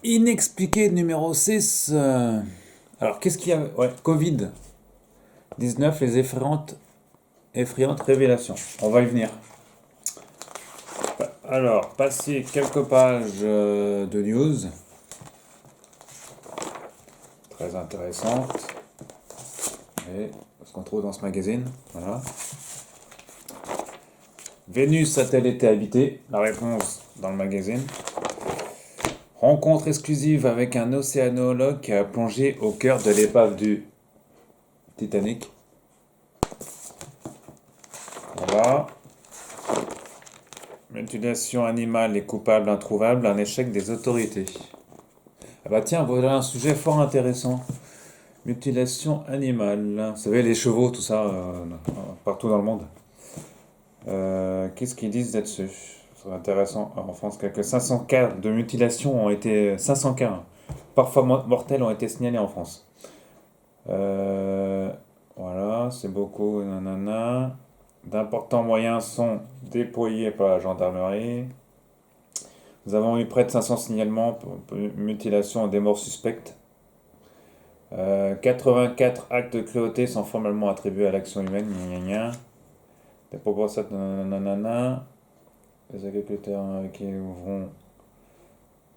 Inexpliqué numéro 6. Alors, qu'est-ce qu'il y a? Ouais, Covid-19, les effrayantes révélations. On va y venir. Alors, passer quelques pages de news. Très intéressantes. Et ce qu'on trouve dans ce magazine. Voilà. Vénus a-t-elle été habitée? La réponse dans le magazine. Rencontre exclusive avec un océanologue qui a plongé au cœur de l'épave du Titanic. Voilà. Mutilation animale et coupable introuvable, un échec des autorités. Ah bah tiens, voilà un sujet fort intéressant. Mutilation animale. Vous savez, les chevaux, tout ça, partout dans le monde. Qu'est-ce qu'ils disent là-dessus? C'est intéressant. En France, quelques 500 cas de mutilation ont été... 500 cas, hein, parfois mortels, ont été signalés en France. Voilà, c'est beaucoup. Nanana. D'importants moyens sont déployés par la gendarmerie. Nous avons eu près de 500 signalements pour mutilation et des morts suspectes. 84 actes de cruauté sont formellement attribués à l'action humaine. Gna gna gna. Des proportions nanana. Les agriculteurs qui ouvront.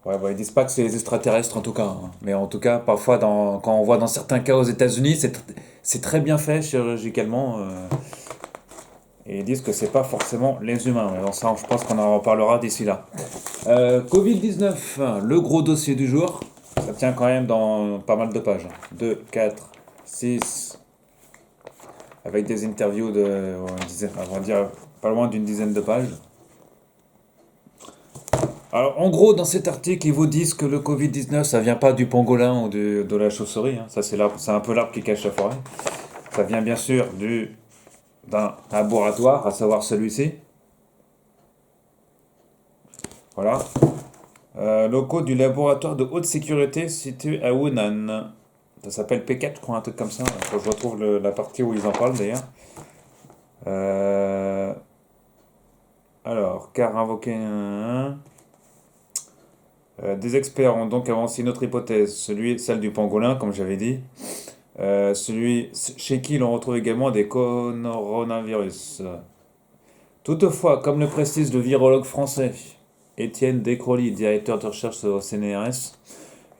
Ouais, ils disent pas que c'est les extraterrestres en tout cas, hein. Mais en tout cas, parfois, quand on voit dans certains cas aux États-Unis, c'est très bien fait chirurgicalement. Et ils disent que c'est pas forcément les humains. Mais bon, ça, je pense qu'on en reparlera d'ici là. Covid-19, le gros dossier du jour. Ça tient quand même dans pas mal de pages. 2, 4, 6. Avec des interviews de, on va dire, pas loin d'une dizaine de pages. Alors, en gros, dans cet article, ils vous disent que le Covid-19, ça vient pas du pangolin ou de la chauve-souris, hein. Ça, c'est un peu l'arbre qui cache la forêt. Ça vient bien sûr d'un laboratoire, à savoir celui-ci. Voilà. Locaux du laboratoire de haute sécurité situé à Wuhan. Ça s'appelle P4, je crois, un truc comme ça. Faut que je retrouve la partie où ils en parlent d'ailleurs. Euh, alors, car invoqué. Des experts ont donc avancé une autre hypothèse, celle du pangolin, comme j'avais dit. Celui chez qui l'on retrouve également des coronavirus. Toutefois, comme le précise le virologue français Étienne Descroly, directeur de recherche au CNRS,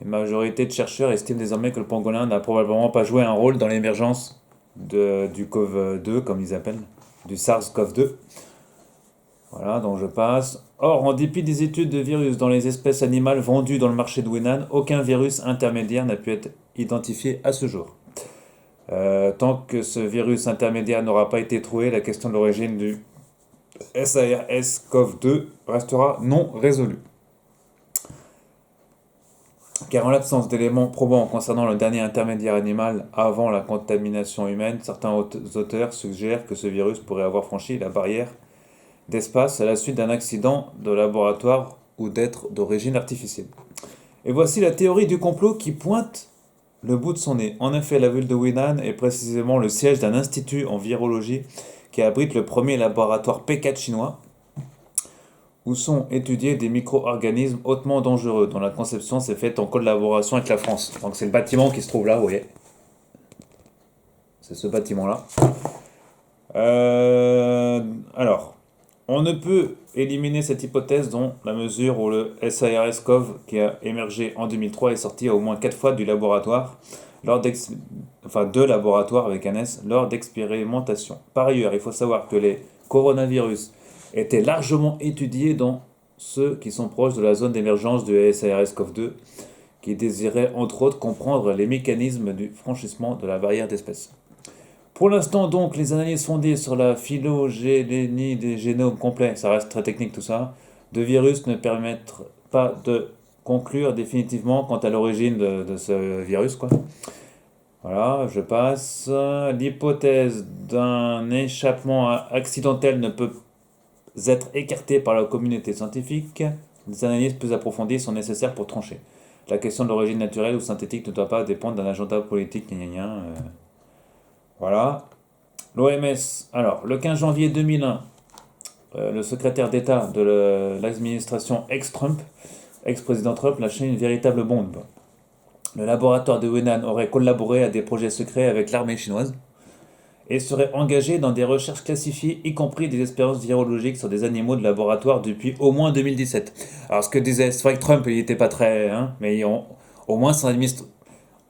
une majorité de chercheurs estiment désormais que le pangolin n'a probablement pas joué un rôle dans l'émergence du CoV-2, comme ils appellent, du SARS-CoV-2. Voilà, donc je passe. Or, en dépit des études de virus dans les espèces animales vendues dans le marché de Wuhan, aucun virus intermédiaire n'a pu être identifié à ce jour. Tant que ce virus intermédiaire n'aura pas été trouvé, la question de l'origine du SARS-CoV-2 restera non résolue. Car en l'absence d'éléments probants concernant le dernier intermédiaire animal avant la contamination humaine, certains auteurs suggèrent que ce virus pourrait avoir franchi la barrière d'espace à la suite d'un accident de laboratoire ou d'être d'origine artificielle. Et voici la théorie du complot qui pointe le bout de son nez. En effet, la ville de Wuhan est précisément le siège d'un institut en virologie qui abrite le premier laboratoire P4 chinois, où sont étudiés des micro-organismes hautement dangereux, dont la conception s'est faite en collaboration avec la France. Donc c'est le bâtiment qui se trouve là, vous voyez. C'est ce bâtiment-là. Alors, on ne peut éliminer cette hypothèse dans la mesure où le SARS-CoV, qui a émergé en 2003, est sorti au moins 4 fois du laboratoire, de laboratoires avec un S, lors d'expérimentations. Par ailleurs, il faut savoir que les coronavirus étaient largement étudiés dans ceux qui sont proches de la zone d'émergence du SARS-CoV-2, qui désiraient entre autres comprendre les mécanismes du franchissement de la barrière d'espèces. Pour l'instant, donc, les analyses fondées sur la phylogénénie des génomes complets, ça reste très technique tout ça, de virus ne permettent pas de conclure définitivement quant à l'origine de ce virus, quoi. Voilà, je passe. L'hypothèse d'un échappement accidentel ne peut être écartée par la communauté scientifique. Des analyses plus approfondies sont nécessaires pour trancher. La question de l'origine naturelle ou synthétique ne doit pas dépendre d'un agenda politique, gna gna gna. Voilà. L'OMS, alors, le 15 janvier 2001, le secrétaire d'État de l'administration ex-Trump ex-président Trump lâchait une véritable bombe. Le laboratoire de Wuhan aurait collaboré à des projets secrets avec l'armée chinoise et serait engagé dans des recherches classifiées, y compris des expériences virologiques sur des animaux de laboratoire depuis au moins 2017. Alors ce que disait, c'est vrai que Trump, il n'était pas très, mais au moins son administre,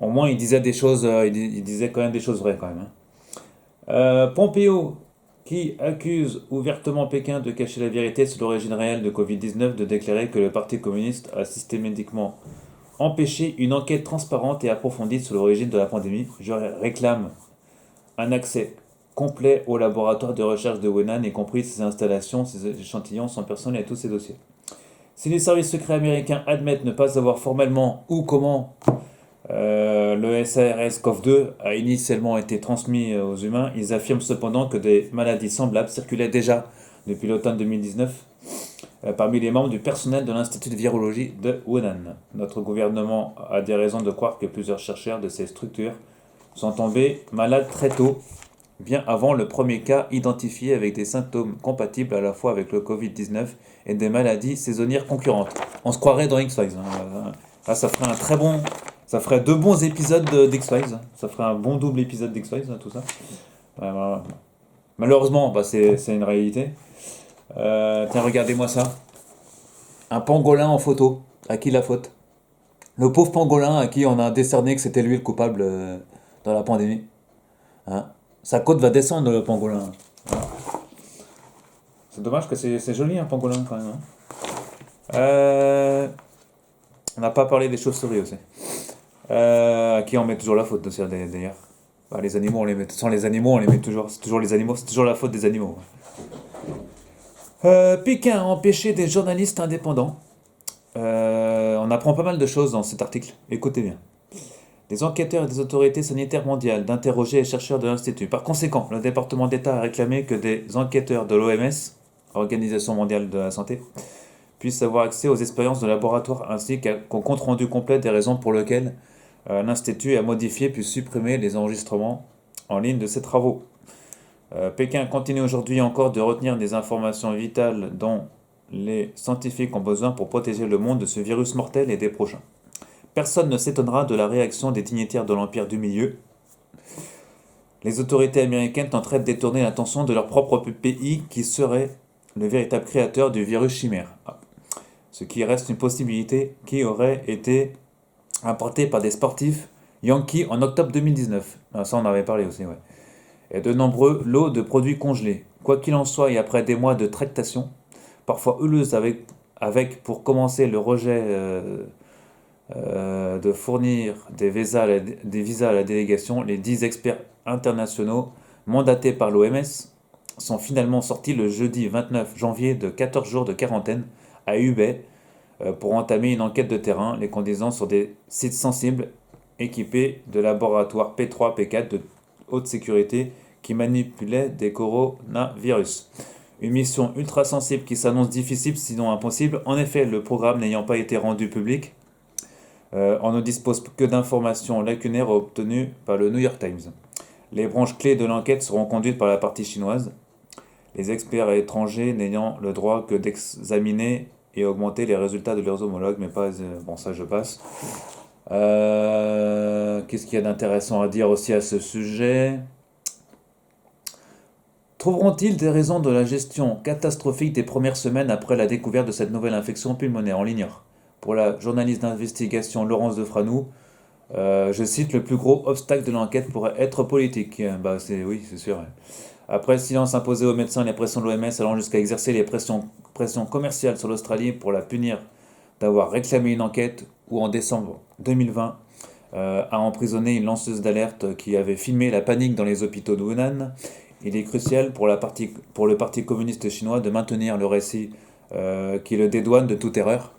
au moins il disait des choses, il disait quand même des choses vraies quand même. Pompeo, qui accuse ouvertement Pékin de cacher la vérité sur l'origine réelle de Covid-19, de déclarer que le Parti communiste a systématiquement empêché une enquête transparente et approfondie sur l'origine de la pandémie. Je réclame un accès complet au laboratoire de recherche de Wuhan, y compris ses installations, ses échantillons, son personnel et tous ses dossiers. Si les services secrets américains admettent ne pas savoir formellement où, comment le SARS-CoV-2 a initialement été transmis aux humains, ils affirment cependant que des maladies semblables circulaient déjà depuis l'automne 2019 parmi les membres du personnel de l'Institut de virologie de Wuhan. Notre gouvernement a des raisons de croire que plusieurs chercheurs de ces structures sont tombés malades très tôt, bien avant le premier cas identifié avec des symptômes compatibles à la fois avec le Covid-19 et des maladies saisonnières concurrentes. On se croirait dans X-Files. Là, ça ferait un très bon... Ça ferait 2 bons épisodes d'X-Files. Ça ferait un bon double épisode d'X-Files, tout ça. Malheureusement, c'est une réalité. Tiens, regardez-moi ça. Un pangolin en photo. À qui la faute? Le pauvre pangolin à qui on a décerné que c'était lui le coupable dans la pandémie. Hein, sa côte va descendre, le pangolin. Hein. C'est dommage que c'est joli, un pangolin, quand même. On n'a pas parlé des chauves-souris aussi. À qui on met toujours la faute, d'ailleurs. Bah, les animaux, on les met. Sans les animaux, on les met toujours. C'est toujours les animaux, c'est toujours la faute des animaux. Pékin a empêché des journalistes indépendants. On apprend pas mal de choses dans cet article. Écoutez bien. Des enquêteurs et des autorités sanitaires mondiales d'interroger les chercheurs de l'Institut. Par conséquent, le département d'État a réclamé que des enquêteurs de l'OMS, Organisation mondiale de la santé, puissent avoir accès aux expériences de laboratoire ainsi qu'au compte-rendu complet des raisons pour lesquelles l'Institut a modifié puis supprimé les enregistrements en ligne de ses travaux. Pékin continue aujourd'hui encore de retenir des informations vitales dont les scientifiques ont besoin pour protéger le monde de ce virus mortel et des prochains. Personne ne s'étonnera de la réaction des dignitaires de l'Empire du Milieu. Les autorités américaines tenteraient de détourner l'attention de leur propre pays qui serait le véritable créateur du virus chimère. Ce qui reste une possibilité qui aurait été apportée par des sportifs Yankees en octobre 2019. Ça, on en avait parlé aussi, ouais. Et de nombreux lots de produits congelés. Quoi qu'il en soit, et après des mois de tractation, parfois houleuses avec pour commencer le rejet de fournir des visas à la délégation, les 10 experts internationaux mandatés par l'OMS sont finalement sortis le jeudi 29 janvier de 14 jours de quarantaine à Hubei pour entamer une enquête de terrain, les conduisant sur des sites sensibles équipés de laboratoires P3, P4 de haute sécurité qui manipulaient des coronavirus. Une mission ultra sensible qui s'annonce difficile sinon impossible. En effet, le programme n'ayant pas été rendu public, on ne dispose que d'informations lacunaires obtenues par le New York Times. Les branches clés de l'enquête seront conduites par la partie chinoise, les experts étrangers n'ayant le droit que d'examiner et augmenter les résultats de leurs homologues, mais pas... bon, ça je passe. Qu'est-ce qu'il y a d'intéressant à dire aussi à ce sujet? Trouveront-ils des raisons de la gestion catastrophique des premières semaines après la découverte de cette nouvelle infection pulmonaire? On l'ignore. Pour la journaliste d'investigation Laurence Defranoux, je cite, le plus gros obstacle de l'enquête pourrait être politique. Oui, c'est sûr. Après le silence imposé aux médecins et les pressions de l'OMS allant jusqu'à exercer les pressions commerciales sur l'Australie pour la punir d'avoir réclamé une enquête, ou en décembre 2020 a emprisonné une lanceuse d'alerte qui avait filmé la panique dans les hôpitaux de Wuhan. Il est crucial pour le Parti communiste chinois de maintenir le récit qui le dédouane de toute erreur,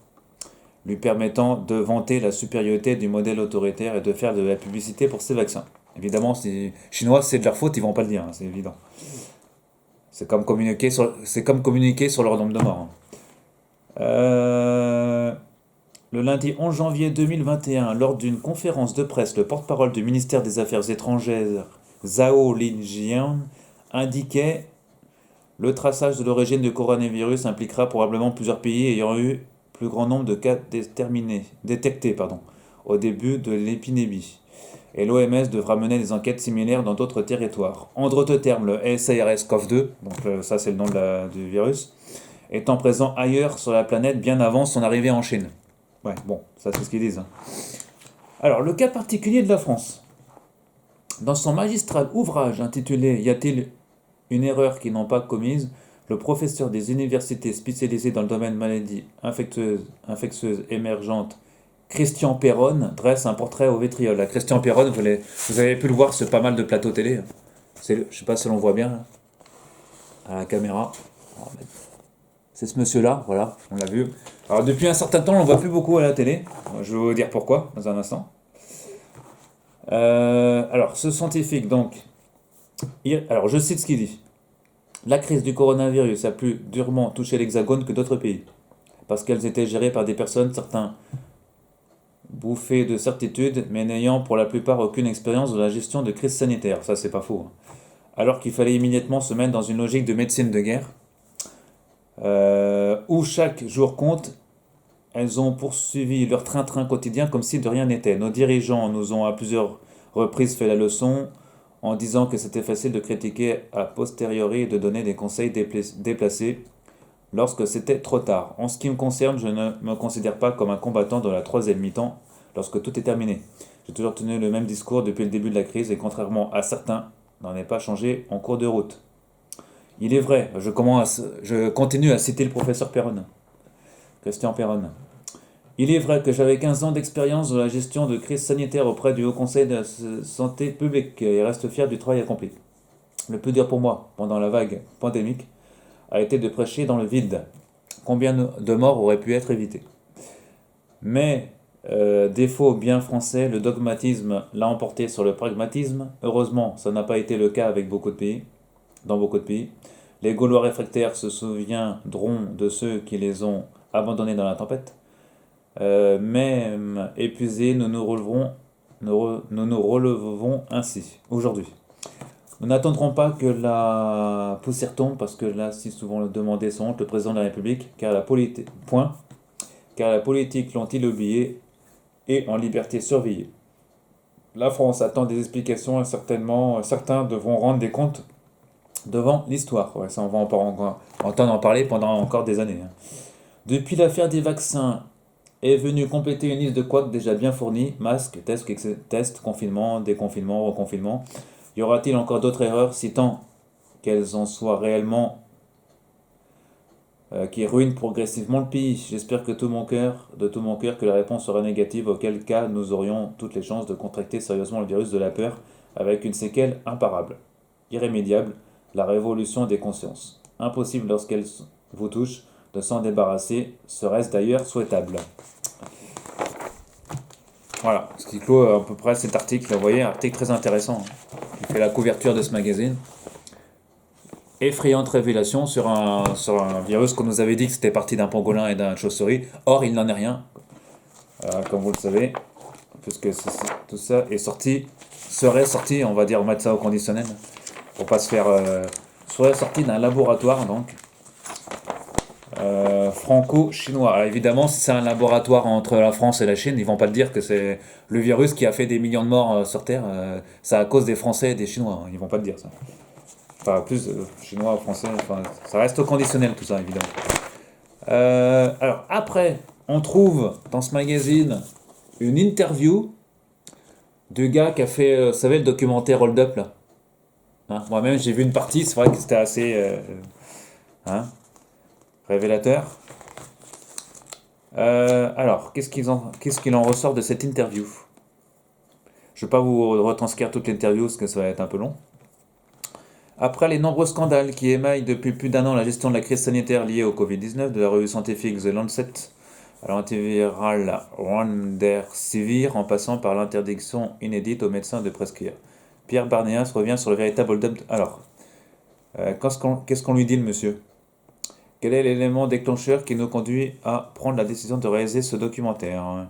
lui permettant de vanter la supériorité du modèle autoritaire et de faire de la publicité pour ses vaccins. Évidemment, si les Chinois, c'est de leur faute, ils vont pas le dire, c'est évident. C'est comme communiquer sur leur nombre de morts. Le lundi 11 janvier 2021, lors d'une conférence de presse, le porte-parole du ministère des Affaires étrangères, Zhao Lijian, indiquait: le traçage de l'origine du coronavirus impliquera probablement plusieurs pays ayant eu plus grand nombre de cas détectés au début de l'épidémie. Et l'OMS devra mener des enquêtes similaires dans d'autres territoires. En d'autres termes, le SARS-CoV-2, donc ça c'est le nom du virus, étant présent ailleurs sur la planète bien avant son arrivée en Chine. Ouais, bon, ça c'est ce qu'ils disent. Alors, le cas particulier de la France. Dans son magistral ouvrage intitulé « Y a-t-il une erreur qu'ils n'ont pas commise ?», le professeur des universités spécialisées dans le domaine maladies infectieuses émergentes, Christian Perron, dresse un portrait au vitriol. Christian Perron, vous avez pu le voir sur pas mal de plateaux télé. Je ne sais pas si l'on voit bien à la caméra. C'est ce monsieur-là, voilà, on l'a vu. Alors depuis un certain temps, on ne le voit plus beaucoup à la télé. Je vais vous dire pourquoi dans un instant. Alors, ce scientifique, donc, alors je cite ce qu'il dit. La crise du coronavirus a plus durement touché l'Hexagone que d'autres pays, parce qu'elles étaient gérées par des personnes, certains bouffés de certitude, mais n'ayant pour la plupart aucune expérience de la gestion de crise sanitaire. Ça, c'est pas faux. Alors qu'il fallait immédiatement se mettre dans une logique de médecine de guerre, où chaque jour compte. Elles ont poursuivi leur train-train quotidien comme si de rien n'était. Nos dirigeants nous ont à plusieurs reprises fait la leçon en disant que c'était facile de critiquer a posteriori et de donner des conseils déplacés lorsque c'était trop tard. En ce qui me concerne, je ne me considère pas comme un combattant de la troisième mi-temps lorsque tout est terminé. J'ai toujours tenu le même discours depuis le début de la crise et contrairement à certains, n'en ai pas changé en cours de route. Il est vrai, je continue à citer le professeur Perron, Christian Perron. Il est vrai que j'avais 15 ans d'expérience de la gestion de crise sanitaire auprès du Haut Conseil de la Santé publique et reste fier du travail accompli. Le plus dur pour moi, pendant la vague pandémique, a été de prêcher dans le vide. Combien de morts auraient pu être évités ? Mais, défaut bien français, le dogmatisme l'a emporté sur le pragmatisme. Heureusement, ça n'a pas été le cas dans beaucoup de pays. Les Gaulois réfractaires se souviendront de ceux qui les ont abandonnés dans la tempête. Même épuisés, nous nous relevons ainsi aujourd'hui. Nous n'attendrons pas que la poussière tombe, parce que là, si souvent le demander son honte, le président de la République, car la politique l'ont-ils oublié et en liberté surveillée. La France attend des explications et certainement certains devront rendre des comptes devant l'histoire. Ouais, ça, on va encore entendre en parler pendant encore des années. Depuis l'affaire des vaccins, est venu compléter une liste de couacs déjà bien fournie, masques, tests, confinement, déconfinement, reconfinement. Y aura-t-il encore d'autres erreurs, si tant qu'elles en soient réellement, qui ruinent progressivement le pays? J'espère de tout mon cœur que la réponse sera négative, auquel cas nous aurions toutes les chances de contracter sérieusement le virus de la peur, avec une séquelle imparable, irrémédiable, la révolution des consciences. Impossible lorsqu'elle vous touche, de s'en débarrasser, serait-ce d'ailleurs souhaitable. Voilà, ce qui clôt à peu près cet article. Vous voyez, un article très intéressant qui fait la couverture de ce magazine. Effrayante révélation sur un virus qu'on nous avait dit que c'était parti d'un pangolin et d'un chauve-souris. Or, il n'en est rien, comme vous le savez, puisque tout ça serait sorti, on va dire, on va mettre ça au conditionnel, pour pas se faire... serait sorti d'un laboratoire, donc, franco-chinois. Alors évidemment, si c'est un laboratoire entre la France et la Chine, ils vont pas te dire que c'est le virus qui a fait des millions de morts sur Terre. C'est à cause des Français et des Chinois. Ils vont pas te dire ça. Enfin, plus Chinois, Français. Enfin, ça reste au conditionnel tout ça, évidemment. Alors après, on trouve dans ce magazine une interview du gars qui a fait, vous savez, le documentaire Hold Up là. Hein, moi-même, j'ai vu une partie. C'est vrai que c'était assez révélateur. Alors, qu'est-ce qu'il en ressort de cette interview? Je ne vais pas vous retranscrire toute l'interview parce que ça va être un peu long. Après les nombreux scandales qui émaillent depuis plus d'un an la gestion de la crise sanitaire liée au Covid-19, de la revue scientifique The Lancet à l'antiviral Remdesivir, en passant par l'interdiction inédite aux médecins de prescrire, Pierre Barnéas revient sur le véritable hold-up. Alors, qu'est-ce qu'on lui dit, le monsieur? Quel est l'élément déclencheur qui nous conduit à prendre la décision de réaliser ce documentaire?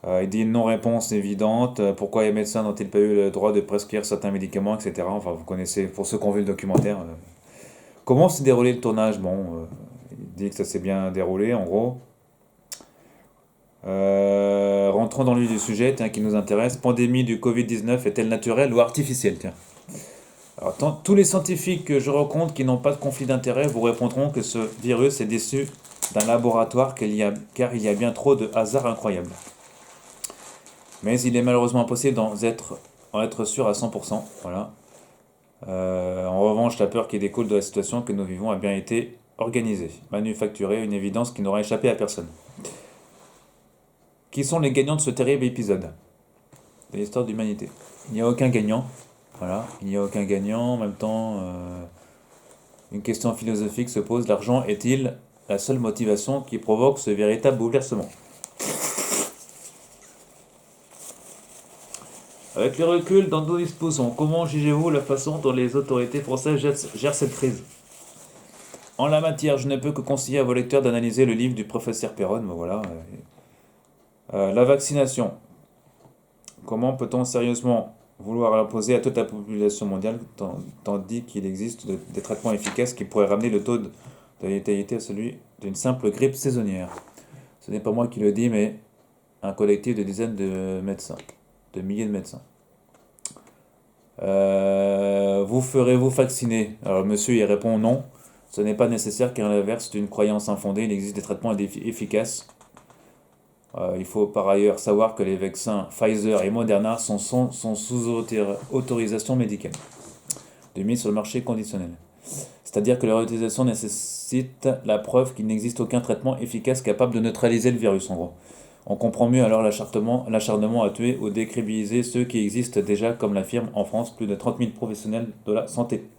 Il dit une non-réponse évidente. Pourquoi les médecins n'ont-ils pas eu le droit de prescrire certains médicaments, etc. Enfin, vous connaissez, pour ceux qui ont vu le documentaire. Comment s'est déroulé le tournage? Bon, dit que ça s'est bien déroulé, en gros. Rentrons dans le vif du sujet, tiens, qui nous intéresse. Pandémie du Covid-19 est-elle naturelle ou artificielle? Tiens. Alors, tous les scientifiques que je rencontre qui n'ont pas de conflit d'intérêt vous répondront que ce virus est issu d'un laboratoire car il y a bien trop de hasard incroyable. Mais il est malheureusement impossible en être sûr à 100%. Voilà. En revanche, la peur qui découle de la situation que nous vivons a bien été organisée, manufacturée, une évidence qui n'aura échappé à personne. Qui sont les gagnants de ce terrible épisode de l'histoire de l'humanité? Il n'y a aucun gagnant. Voilà, il n'y a aucun gagnant. En même temps, une question philosophique se pose. L'argent est-il la seule motivation qui provoque ce véritable bouleversement? Avec le recul dont nous disposons, comment jugez-vous la façon dont les autorités françaises gèrent cette crise? En la matière, je ne peux que conseiller à vos lecteurs d'analyser le livre du professeur Perron. Voilà. La vaccination. Comment peut-on sérieusement vouloir l'imposer à toute la population mondiale tandis qu'il existe des traitements efficaces qui pourraient ramener le taux de létalité à celui d'une simple grippe saisonnière? Ce n'est pas moi qui le dis, mais un collectif de dizaines de médecins, de milliers de médecins. Vous ferez-vous vacciner? Alors monsieur y répond non, ce n'est pas nécessaire car à l'inverse d'une croyance infondée, il existe des traitements efficaces. Il faut par ailleurs savoir que les vaccins Pfizer et Moderna sont sous autorisation médicale, de mise sur le marché conditionnel. C'est-à-dire que leur utilisation nécessite la preuve qu'il n'existe aucun traitement efficace capable de neutraliser le virus, en gros. On comprend mieux alors l'acharnement à tuer ou décrédibiliser ceux qui existent déjà, comme l'affirment en France plus de 30 000 professionnels de la santé,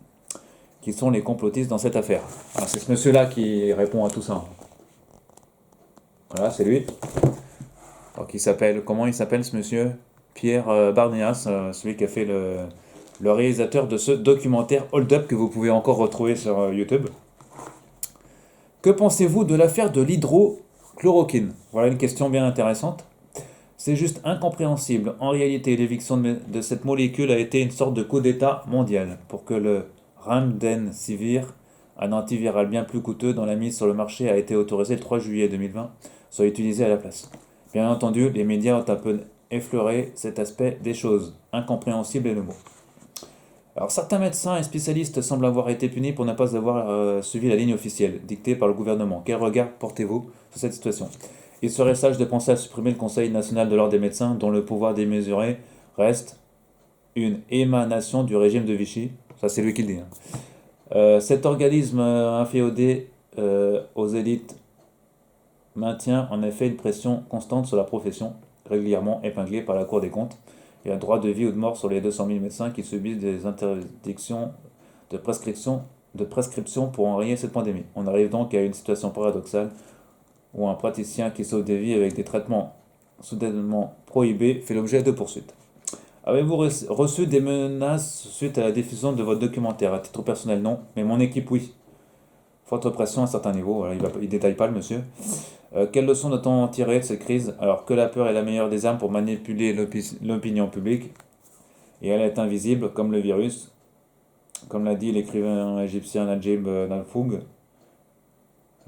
qui sont les complotistes dans cette affaire. Alors c'est ce monsieur-là qui répond à tout ça. Voilà, c'est lui. Donc comment il s'appelle ce monsieur? Pierre Barnias, celui qui a fait le réalisateur de ce documentaire Hold Up que vous pouvez encore retrouver sur YouTube. Que pensez-vous de l'affaire de l'hydrochloroquine? Voilà une question bien intéressante. C'est juste incompréhensible. En réalité, l'éviction de cette molécule a été une sorte de coup d'État mondial pour que le Remdesivir, un antiviral bien plus coûteux dont la mise sur le marché a été autorisée le 3 juillet 2020, soit utilisé à la place. Bien entendu, les médias ont un peu effleuré cet aspect des choses. Incompréhensible est le mot. Alors certains médecins et spécialistes semblent avoir été punis pour ne pas avoir suivi la ligne officielle, dictée par le gouvernement. Quel regard portez-vous sur cette situation? Il serait sage de penser à supprimer le Conseil national de l'ordre des médecins, dont le pouvoir démesuré reste une émanation du régime de Vichy. Ça c'est lui qui le dit. Cet organisme inféodé aux élites maintient en effet une pression constante sur la profession, régulièrement épinglée par la Cour des comptes, et un droit de vie ou de mort sur les 200 000 médecins qui subissent des interdictions de prescription pour enrayer cette pandémie. On arrive donc à une situation paradoxale où un praticien qui sauve des vies avec des traitements soudainement prohibés fait l'objet de poursuites. Avez-vous reçu des menaces suite à la diffusion de votre documentaire? À titre personnel, non, mais mon équipe, oui. Forte pression à un certain niveau, voilà, il ne détaille pas le monsieur. Quelle leçon doit-on en tirer de cette crise? Alors que la peur est la meilleure des armes pour manipuler l'opinion publique, et elle est invisible comme le virus, comme l'a dit l'écrivain égyptien Najib Nalfoug,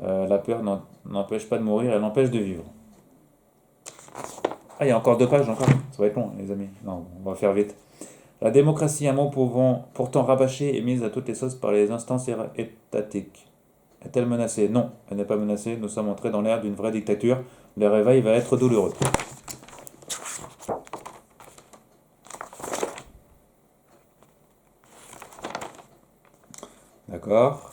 la peur n'empêche pas de mourir, elle empêche de vivre. Ah, il y a encore 2 pages encore. Ça va être long, les amis. Non, on va faire vite. La démocratie, un mot pourtant rabâché et mise à toutes les sauces par les instances étatiques. Est-elle menacée? Non, elle n'est pas menacée. Nous sommes entrés dans l'ère d'une vraie dictature. Le réveil va être douloureux. D'accord.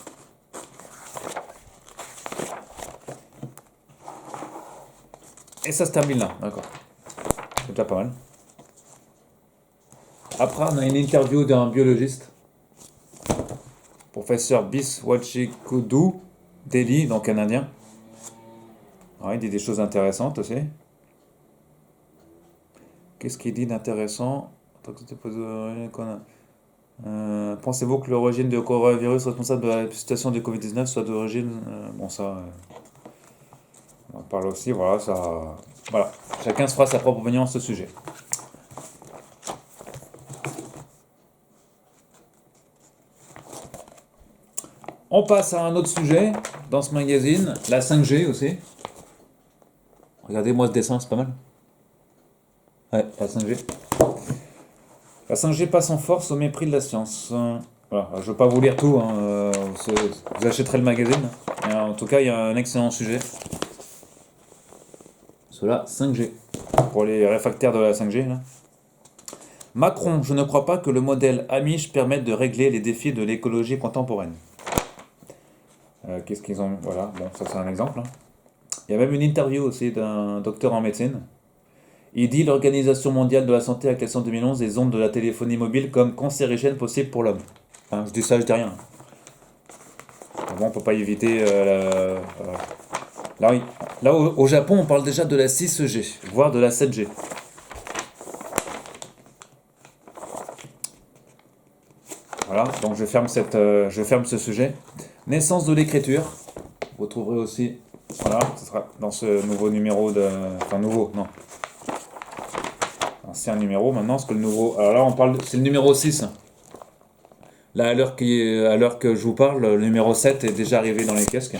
Et ça se termine là, d'accord. C'est déjà pas mal. Après, on a une interview d'un biologiste, professeur Biswachikudu Delhi, donc un Indien. Alors, il dit des choses intéressantes aussi. Qu'est-ce qu'il dit d'intéressant? Pensez-vous que l'origine du coronavirus responsable de la situation du Covid-19 soit d'origine... bon, ça... on en parle aussi, voilà, ça... Voilà, chacun se fera sa propre opinion à ce sujet. On passe à un autre sujet dans ce magazine, la 5G aussi. Regardez-moi ce dessin, c'est pas mal. Ouais, la 5G. La 5G passe en force au mépris de la science. Voilà, je ne vais pas vous lire tout, hein, vous achèterez le magazine. Mais en tout cas, il y a un excellent sujet. Cela, 5G. Pour les réfractaires de la 5G. Là. Macron, je ne crois pas que le modèle Amish permette de régler les défis de l'écologie contemporaine. Qu'est-ce qu'ils ont... Voilà, bon, ça c'est un exemple. Hein. Il y a même une interview aussi d'un docteur en médecine. Il dit l'Organisation mondiale de la santé a classé en 2011 les ondes de la téléphonie mobile comme cancérigènes possibles pour l'homme. Hein, je dis ça, je dis rien. Bon, on peut pas éviter... Là, oui. Là au Japon, on parle déjà de la 6G, voire de la 7G. Voilà, donc je ferme ce sujet. Naissance de l'écriture. Vous trouverez aussi... Voilà, ce sera dans ce nouveau numéro de... Enfin, nouveau, non. Ancien numéro maintenant, parce que le nouveau... Alors là, on parle... C'est le numéro 6. Là, à l'heure que je vous parle, le numéro 7 est déjà arrivé dans les kiosques.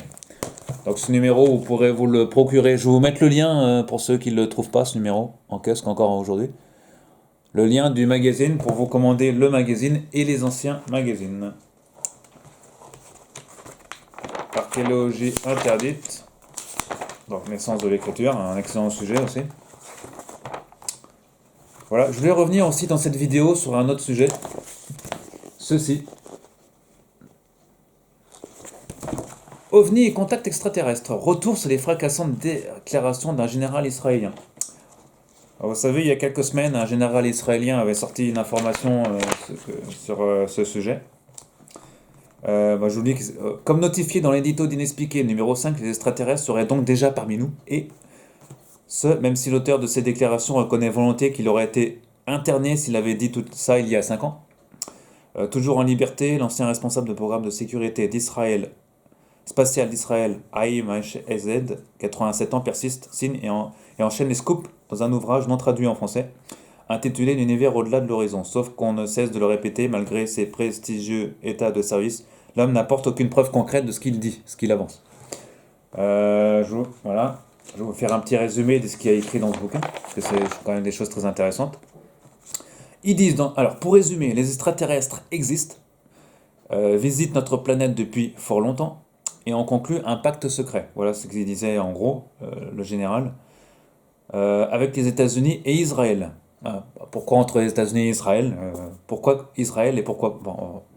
Donc ce numéro, vous pourrez vous le procurer. Je vais vous mettre le lien pour ceux qui ne le trouvent pas, ce numéro, en kiosque encore aujourd'hui. Le lien du magazine pour vous commander le magazine et les anciens magazines. Archéologie interdite. Donc naissance de l'écriture, un excellent sujet aussi. Voilà, je vais revenir aussi dans cette vidéo sur un autre sujet. Ceci. OVNI et contact extraterrestre. Retour sur les fracassantes déclarations d'un général israélien. Alors, vous savez, il y a quelques semaines, un général israélien avait sorti une information sur ce sujet. Je vous dis que, comme notifié dans l'édito d'Inexpliqué numéro 5, les extraterrestres seraient donc déjà parmi nous. Et ce, même si l'auteur de ces déclarations reconnaît volontiers qu'il aurait été interné s'il avait dit tout ça il y a 5 ans. Toujours en liberté, l'ancien responsable de programme de sécurité d'Israël, spatial d'Israël, Haïm HZ, 87 ans, persiste, signe et enchaîne les scoops dans un ouvrage non traduit en français, intitulé L'univers au-delà de l'horizon. Sauf qu'on ne cesse de le répéter, malgré ses prestigieux états de service, l'homme n'apporte aucune preuve concrète de ce qu'il dit, ce qu'il avance. Voilà. Je vais vous faire un petit résumé de ce qu'il y a écrit dans ce bouquin, parce que c'est quand même des choses très intéressantes. Ils disent, alors pour résumer, les extraterrestres existent, visitent notre planète depuis fort longtemps, et on conclut un pacte secret. Voilà ce qu'il disait en gros, le général, avec les États-Unis et Israël. Pourquoi entre les États-Unis et Israël Pourquoi Israël et pourquoi...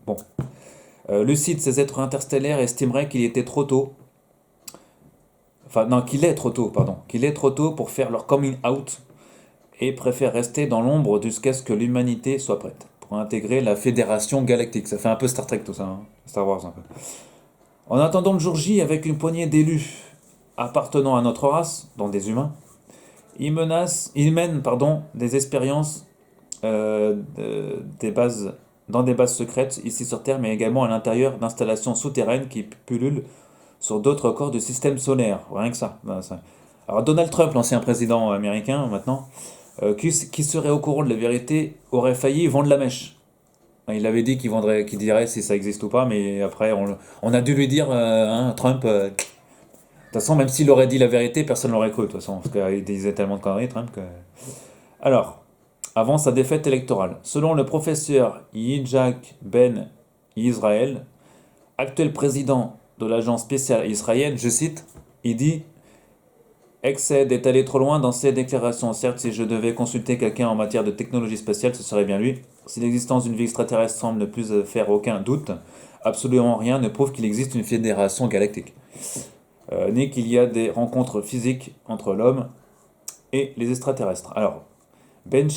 Bon. Lucide, ces êtres interstellaires estimeraient qu'il était trop tôt. Enfin, non, qu'il est trop tôt, pardon. Qu'il est trop tôt pour faire leur coming out et préfèrent rester dans l'ombre jusqu'à ce que l'humanité soit prête pour intégrer la Fédération Galactique. Ça fait un peu Star Trek tout ça, hein Star Wars un peu. En attendant le jour J, avec une poignée d'élus appartenant à notre race, dont des humains, ils mènent des expériences dans des bases secrètes ici sur Terre, mais également à l'intérieur d'installations souterraines qui pullulent sur d'autres corps du système solaire. Rien que ça. Alors Donald Trump, l'ancien président américain maintenant, qui serait au courant de la vérité, aurait failli vendre la mèche. Il avait dit qu'il dirait si ça existe ou pas, mais après on a dû lui dire, Trump... de toute façon, même s'il aurait dit la vérité, personne ne l'aurait cru, de toute façon, parce qu'il disait tellement de conneries, Trump, que... Alors, avant sa défaite électorale, selon le professeur Yitzhak Ben Israël, actuel président de l'agence spéciale israélienne, je cite, il dit « Excède est allé trop loin dans ses déclarations. Certes, si je devais consulter quelqu'un en matière de technologie spatiale, ce serait bien lui. Si l'existence d'une vie extraterrestre semble ne plus faire aucun doute, absolument rien ne prouve qu'il existe une fédération galactique. Ni qu'il y a des rencontres physiques entre l'homme et les extraterrestres. » Alors, Ben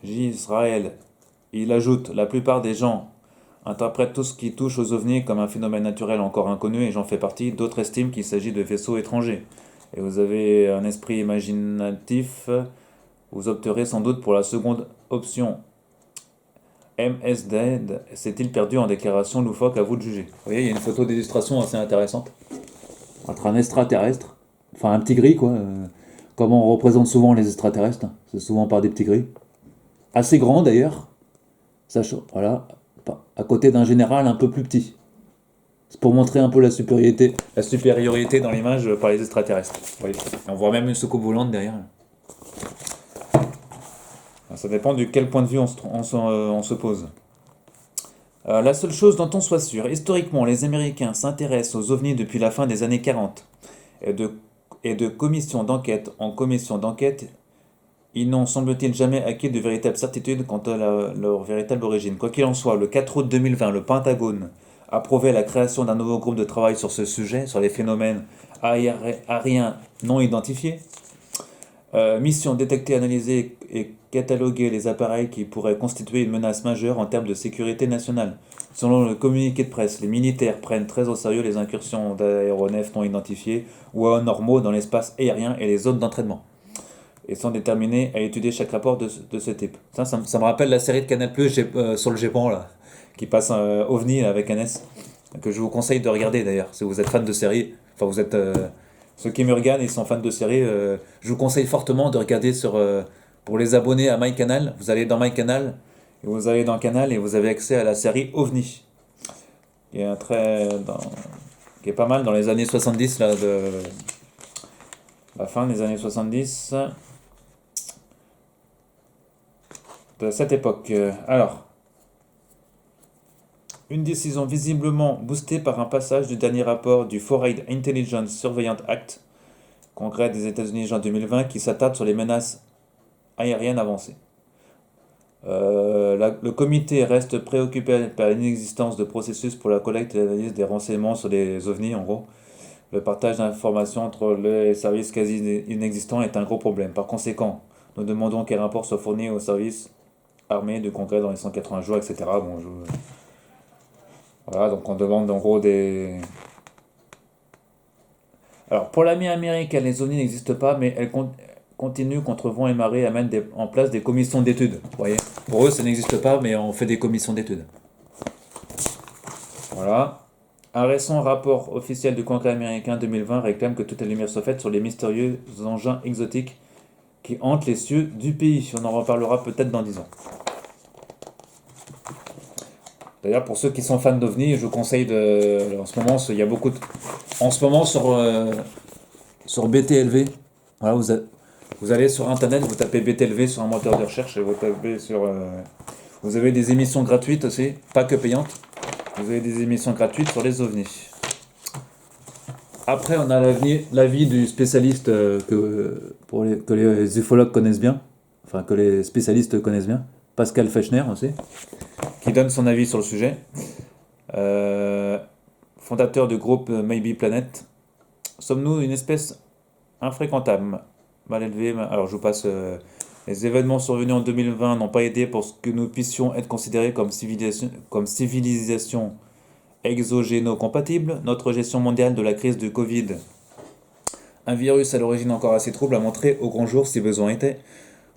Jisrael, il ajoute « La plupart des gens interprètent tout ce qui touche aux ovnis comme un phénomène naturel encore inconnu, et j'en fais partie. D'autres estiment qu'il s'agit de vaisseaux étrangers. Et vous avez un esprit imaginatif, vous opterez sans doute pour la seconde option. MSD s'est-il perdu en déclaration loufoque, à vous de juger. Vous voyez, il y a une photo d'illustration assez intéressante. Entre un extraterrestre, enfin un petit gris quoi, comme on représente souvent les extraterrestres, c'est souvent par des petits gris. Assez grands d'ailleurs, voilà, à côté d'un général un peu plus petit. C'est pour montrer un peu la supériorité dans l'image par les extraterrestres. Vous voyez. On voit même une soucoupe volante derrière. Ça dépend de quel point de vue on se pose. La seule chose dont on soit sûr, historiquement, les Américains s'intéressent aux ovnis depuis la fin des années 40. Et de commission d'enquête en commission d'enquête, ils n'ont, semble-t-il, jamais acquis de véritable certitude quant à leur véritable origine. Quoi qu'il en soit, le 4 août 2020, le Pentagone approuvait la création d'un nouveau groupe de travail sur ce sujet, sur les phénomènes aériens non identifiés. Mission détecter, analyser et cataloguer les appareils qui pourraient constituer une menace majeure en termes de sécurité nationale. Selon le communiqué de presse, les militaires prennent très au sérieux les incursions d'aéronefs non identifiés ou anormaux dans l'espace aérien et les zones d'entraînement, et sont déterminés à étudier chaque rapport de ce type. Ça me rappelle la série de Canal+, sur le Japon, là, qui passe OVNI avec un S, que je vous conseille de regarder d'ailleurs, si vous êtes fan de séries. Enfin, vous êtes... ceux qui me regardent, ils sont fans de séries. Je vous conseille fortement de regarder pour les abonnés à MyCanal. Vous allez dans MyCanal, et vous allez dans Canal, et vous avez accès à la série OVNI. Qui est qui est pas mal dans les années 70, là, de la fin des années 70. De cette époque. Alors, une décision visiblement boostée par un passage du dernier rapport du Foreign Intelligence Surveillance Act, Congrès des États-Unis juin 2020, qui s'attarde sur les menaces aériennes avancées. Le comité reste préoccupé par l'inexistence de processus pour la collecte et l'analyse des renseignements sur les ovnis, en gros. Le partage d'informations entre les services quasi inexistants est un gros problème. Par conséquent, nous demandons qu'un rapport soit fourni aux services armés du Congrès dans les 180 jours, etc. Voilà, donc on demande en gros des... Alors, pour l'armée américaine, les ovnis n'existent pas, mais elles continuent contre vent et marée à mettre en place des commissions d'études. Vous voyez, pour eux, ça n'existe pas, mais on fait des commissions d'études. Voilà. Un récent rapport officiel du Congrès américain 2020 réclame que toute la lumière soit faite sur les mystérieux engins exotiques qui hantent les cieux du pays. On en reparlera peut-être dans 10 ans. D'ailleurs, pour ceux qui sont fans d'OVNI, je vous conseille en ce moment, il y a beaucoup de... En ce moment, sur BTLV, voilà, vous allez sur Internet, vous tapez BTLV sur un moteur de recherche et vous tapez vous avez des émissions gratuites aussi, pas que payantes. Vous avez des émissions gratuites sur les ovnis. Après, on a l'avis du spécialiste que les ufologues connaissent bien, enfin que les spécialistes connaissent bien, Pascal Fechner aussi, qui donne son avis sur le sujet. Fondateur du groupe Maybe Planet. Sommes-nous une espèce infréquentable, mal élevée? Alors je vous passe. Les événements survenus en 2020 n'ont pas aidé pour que nous puissions être considérés comme civilisation exogéno-compatible. Notre gestion mondiale de la crise du Covid, un virus à l'origine encore assez trouble, a montré au grand jour, si besoin était,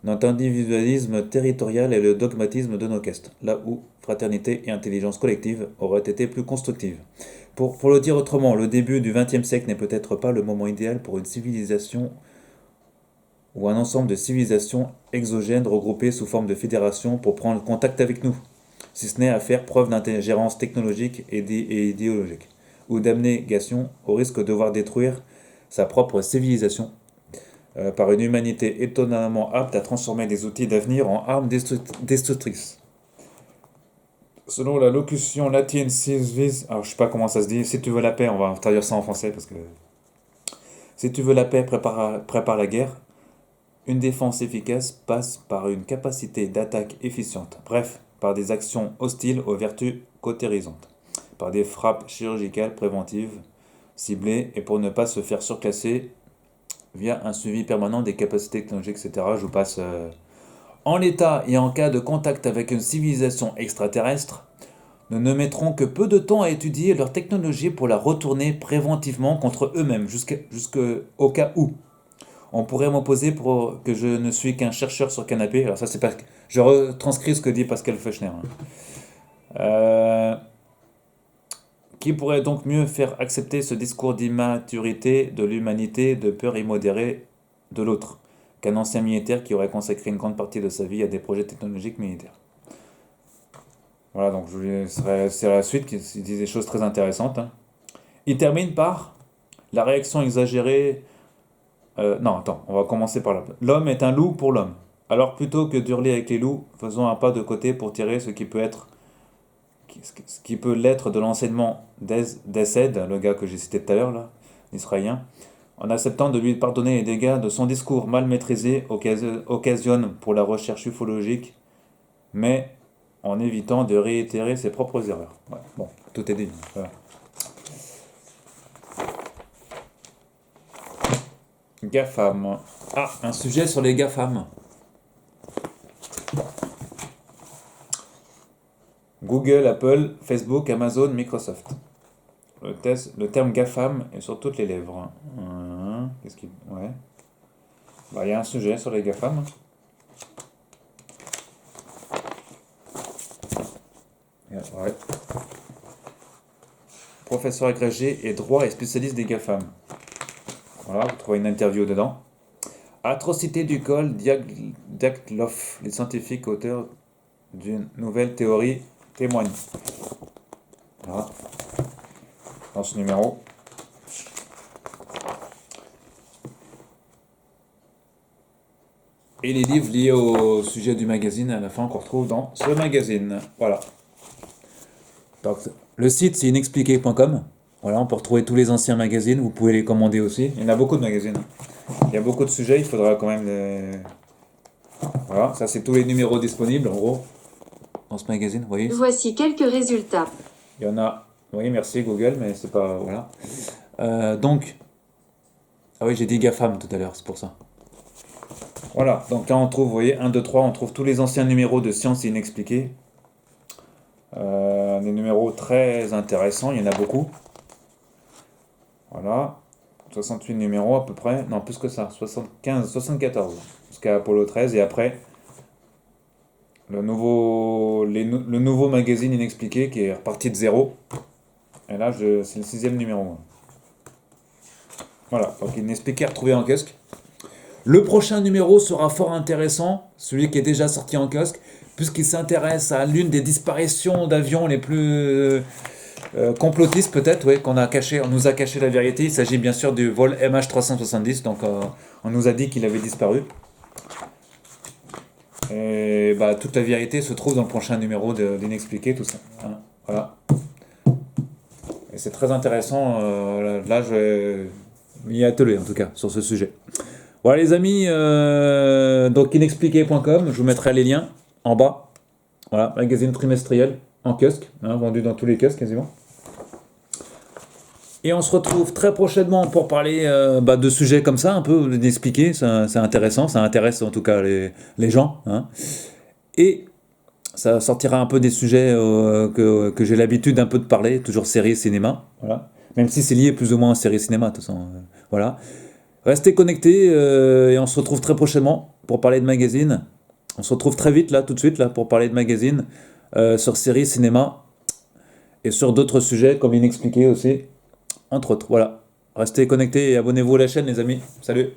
notre individualisme territorial et le dogmatisme de nos castes, là où fraternité et intelligence collective auraient été plus constructives. Pour le dire autrement, le début du XXe siècle n'est peut-être pas le moment idéal pour une civilisation ou un ensemble de civilisations exogènes regroupées sous forme de fédération pour prendre contact avec nous, si ce n'est à faire preuve d'ingérence technologique et idéologique, ou d'abnégation au risque de voir détruire sa propre civilisation par une humanité étonnamment apte à transformer des outils d'avenir en armes destructrices. Selon la locution latine alors je sais pas comment ça se dit, si tu veux la paix, on va traduire ça en français parce que si tu veux la paix, prépare la guerre. Une défense efficace passe par une capacité d'attaque efficiente, bref, par des actions hostiles aux vertus cautérisantes, par des frappes chirurgicales préventives, ciblées, et pour ne pas se faire surclasser via un suivi permanent des capacités technologiques, etc. Je vous passe. En l'état et en cas de contact avec une civilisation extraterrestre, nous ne mettrons que peu de temps à étudier leur technologie pour la retourner préventivement contre eux-mêmes, jusqu'au cas où. On pourrait m'opposer pour que je ne suis qu'un chercheur sur canapé. Alors ça, c'est pas... Je retranscris ce que dit Pascal Fechner. Qui pourrait donc mieux faire accepter ce discours d'immaturité de l'humanité, de peur immodérée de l'autre, qu'un ancien militaire qui aurait consacré une grande partie de sa vie à des projets technologiques militaires. Voilà, donc c'est la suite qui dit des choses très intéressantes. Il termine par la réaction exagérée. Non, attends, on va commencer par là. L'homme est un loup pour l'homme. Alors plutôt que d'hurler avec les loups, faisons un pas de côté pour tirer ce qui peut l'être de l'enseignement d'Essed, le gars que j'ai cité tout à l'heure, là, l'Israélien, en acceptant de lui pardonner les dégâts de son discours mal maîtrisé occasionne pour la recherche ufologique, mais en évitant de réitérer ses propres erreurs. Ouais, bon, tout est dit. Voilà. GAFAM. Ah, un sujet sur les GAFAM. Google, Apple, Facebook, Amazon, Microsoft. Le terme GAFAM est sur toutes les lèvres. Qu'est-ce qu'il... Ouais. Bah, il y a un sujet sur les GAFAM. Ouais. Professeur agrégé et droit et spécialiste des GAFAM. Voilà, vous trouvez une interview dedans. Atrocité du col Dyatlov. Les scientifiques auteurs d'une nouvelle théorie témoignent. Voilà. Dans ce numéro. Et les livres liés au sujet du magazine à la fin qu'on retrouve dans ce magazine. Voilà. Donc, le site c'est inexpliqué.com. Voilà, on peut retrouver tous les anciens magazines, vous pouvez les commander aussi. Il y en a beaucoup de magazines. Il y a beaucoup de sujets, il faudra quand même les... Voilà, ça c'est tous les numéros disponibles en gros dans ce magazine, vous voyez. Voici quelques résultats. Il y en a... Oui, merci Google, mais c'est pas... Voilà. Donc... Ah oui, j'ai dit GAFAM tout à l'heure, c'est pour ça. Voilà, donc là on trouve, vous voyez, 1, 2, 3, on trouve tous les anciens numéros de Science Inexpliquée. Des numéros très intéressants, il y en a beaucoup. Voilà, 68 numéros à peu près, non plus que ça, 75, 74, jusqu'à Apollo 13, et après, le nouveau magazine Inexpliqué qui est reparti de zéro. Et là, c'est le 6e numéro. Voilà, donc Inexpliqué retrouvé en kiosque. Le prochain numéro sera fort intéressant, celui qui est déjà sorti en kiosque, puisqu'il s'intéresse à l'une des disparitions d'avions les plus complotistes peut-être, oui, on nous a caché la vérité. Il s'agit bien sûr du vol MH370, donc on nous a dit qu'il avait disparu. Et bah, toute la vérité se trouve dans le prochain numéro d'Inexpliqué, tout ça. Hein, voilà. Et c'est très intéressant, là je vais m'y atteler en tout cas sur ce sujet. Voilà les amis, donc inexpliqué.com, je vous mettrai les liens en bas. Voilà, magazine trimestriel en kiosque, hein, vendu dans tous les kiosques quasiment. Et on se retrouve très prochainement pour parler de sujets comme ça, un peu d'expliquer, c'est intéressant, ça intéresse en tout cas les gens. Hein. Et ça sortira un peu des sujets que j'ai l'habitude un peu de parler, toujours séries, cinéma, voilà. Même si c'est lié plus ou moins à séries, cinéma, de toute façon, voilà. Restez connectés et on se retrouve très prochainement pour parler de magazine. On se retrouve très vite là, tout de suite là, pour parler de magazine sur séries, cinéma et sur d'autres sujets comme Inexpliqué aussi, entre autres. Voilà. Restez connectés et abonnez-vous à la chaîne les amis. Salut.